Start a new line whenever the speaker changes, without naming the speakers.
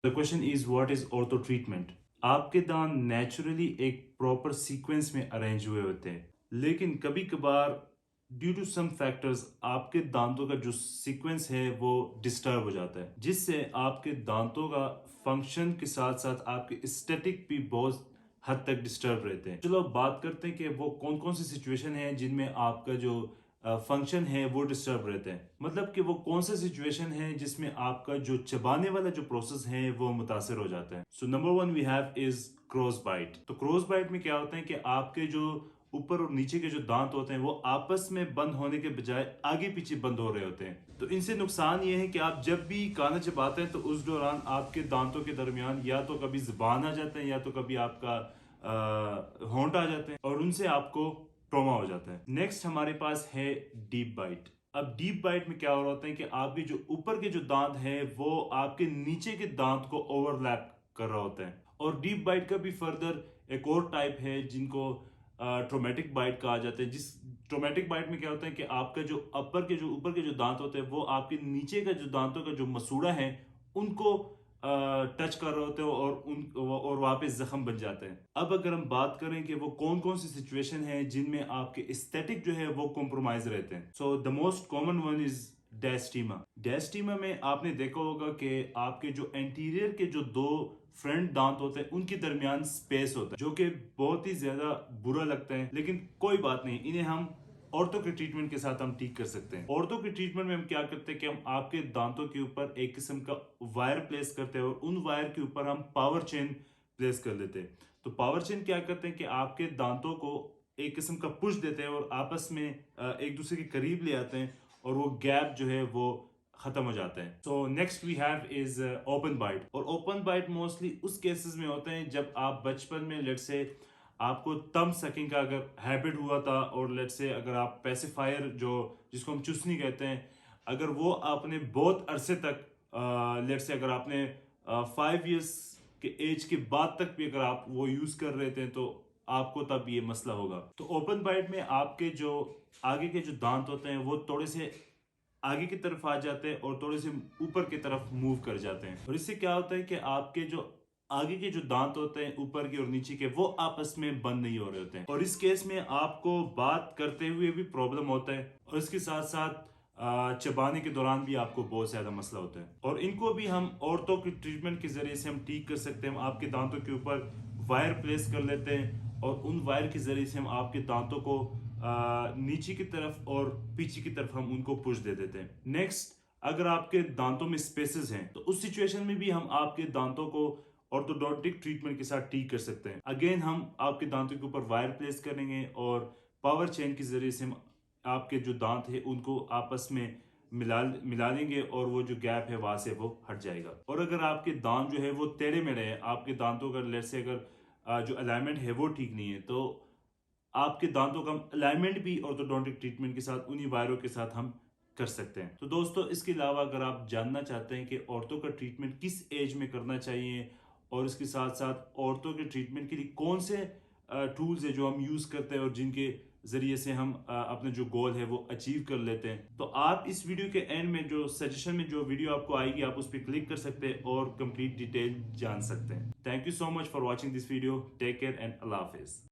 The question is what is ortho treatment. आपके दांत naturally एक प्रॉपर सीक्वेंस में अरेंज हुए होते हैं, लेकिन कभी कभार ड्यू टू सम फैक्टर्स आपके दांतों का जो सीक्वेंस है वो डिस्टर्ब हो जाता है, जिससे आपके दांतों का फंक्शन के साथ साथ आपके एस्थेटिक भी बहुत हद तक डिस्टर्ब रहते हैं। चलो अब बात करते हैं कि वो कौन कौन सी सिचुएशन है जिनमें आपका जो फंक्शन है वो डिस्टर्ब रहते हैं। मतलब कि वो कौन सा सिचुएशन है जिसमें आपका जो चबाने वाला जो प्रोसेस है वो मुतासर हो जाता है। So number one we have is cross bite. तो क्रॉस बाइट में क्या होता है कि आपके जो ऊपर और नीचे के जो दांत होते हैं वो आपस में बंद होने के बजाय आगे पीछे बंद हो रहे होते हैं। तो इनसे नुकसान ये है कि आप जब भी खाना चबाते हैं तो उस दौरान आपके दांतों के दरमियान या तो कभी जुबान आ जाते हैं या तो कभी आपका होंठ आ जाते हैं और उनसे आपको ट्रॉमा हो जाता है। नेक्स्ट हमारे पास है डीप बाइट। अब डीप बाइट में क्या हो रहा होता है कि आपके जो ऊपर के जो दांत है वो आपके नीचे के दांत को ओवरलैप कर रहा होता है। और डीप बाइट का भी फर्दर एक और टाइप है जिनको ट्रोमेटिक बाइट कहा जाता है। जिस ट्रोमेटिक बाइट में क्या होता है कि आपका जो ऊपर के जो दांत होते हैं वो आपके नीचे का जो दांतों का जो मसूड़ा है उनको टच कर रहे होते हो और वहां पे जख्म बन जाते हैं। अब अगर हम बात करें कि वो कौन कौन सी सिचुएशन है जिनमें आपके एस्थेटिक जो है वो कॉम्प्रोमाइज रहते हैं। So the most common one is diastema. Diastema में आपने देखा होगा कि आपके जो एंटीरियर के जो दो फ्रंट दांत होते हैं उनके दरमियान स्पेस होता है, जो कि बहुत ही ज्यादा बुरा लगता है, लेकिन कोई बात नहीं, इन्हें हम ऑर्थो के ट्रीटमेंट के साथ हम ठीक कर सकते हैं। ऑर्थो के ट्रीटमेंट में हम क्या करते हैं कि हम आपके दांतों के ऊपर एक किस्म का वायर प्लेस करते हैं और उन वायर के ऊपर हम पावर चेन प्लेस कर लेते हैं। तो पावर चेन क्या करते हैं कि आपके दांतों को एक किस्म का पुश देते हैं और आपस में एक दूसरे के करीब ले आते हैं और वो गैप जो है वो खत्म हो जाता है। So next we have is open bite. और ओपन बाइट मोस्टली उस केसेस में होते हैं जब आप बचपन में लेट से आपको तम सकिंग का अगर हैबिट हुआ था और लेट से अगर आप पेसिफायर जो जिसको हम चुसनी कहते हैं, अगर वो आपने बहुत अरसे तक लेट से अगर आपने 5 इयर्स के एज के बाद तक भी अगर आप वो यूज कर रहे थे तो आपको तब ये मसला होगा। तो ओपन बाइट में आपके जो आगे के जो दांत होते हैं वो थोड़े से आगे की तरफ आ जाते हैं और थोड़े से ऊपर की तरफ मूव कर जाते हैं। और इससे क्या होता है कि आपके जो आगे के जो दांत होते हैं ऊपर के और नीचे के वो आपस में बंद नहीं हो रहे होते हैं और इस केस में आपको बात करते हुए भी प्रॉब्लम होता है और इसके साथ साथ चबाने के दौरान भी आपको बहुत ज्यादा मसला होता है। और इनको भी हम औरतों के ट्रीटमेंट के जरिए से हम ठीक कर सकते हैं। हम आपके दांतों के ऊपर वायर प्लेस कर लेते हैं और उन वायर के जरिए से हम आपके दांतों को नीचे की तरफ और पीछे की तरफ हम उनको पुश दे देते हैं। नेक्स्ट, अगर आपके दांतों में स्पेसेस हैं तो उस सिचुएशन में भी हम आपके दांतों को ऑर्थोडोंटिक ट्रीटमेंट के साथ ठीक कर सकते हैं। अगेन हम आपके दांतों के ऊपर वायर प्लेस करेंगे और पावर चेन के जरिए से हम आपके जो दांत है उनको आपस में मिला लेंगे और वो जो गैप है वहां से वो हट जाएगा। और अगर आपके दांत जो है वो टेढ़े मेढ़े हैं, आपके दांतों का लेट से अगर जो अलाइनमेंट है वो ठीक नहीं है, तो आपके दांतों का अलाइनमेंट भी ऑर्थोडोंटिक ट्रीटमेंट के साथ उन्हीं वायरों के साथ हम कर सकते हैं। तो दोस्तों, इसके अलावा अगर आप जानना चाहते हैं कि औरतों का ट्रीटमेंट किस एज में करना चाहिए और इसके साथ साथ औरतों के ट्रीटमेंट के लिए कौन से टूल्स है जो हम यूज करते हैं और जिनके जरिए से हम अपना जो गोल है वो अचीव कर लेते हैं, तो आप इस वीडियो के एंड में जो सजेशन में जो वीडियो आपको आएगी आप उस पर क्लिक कर सकते हैं और कंप्लीट डिटेल जान सकते हैं। Thank you so much for watching this video. Take care and अल्लाह हाफिज।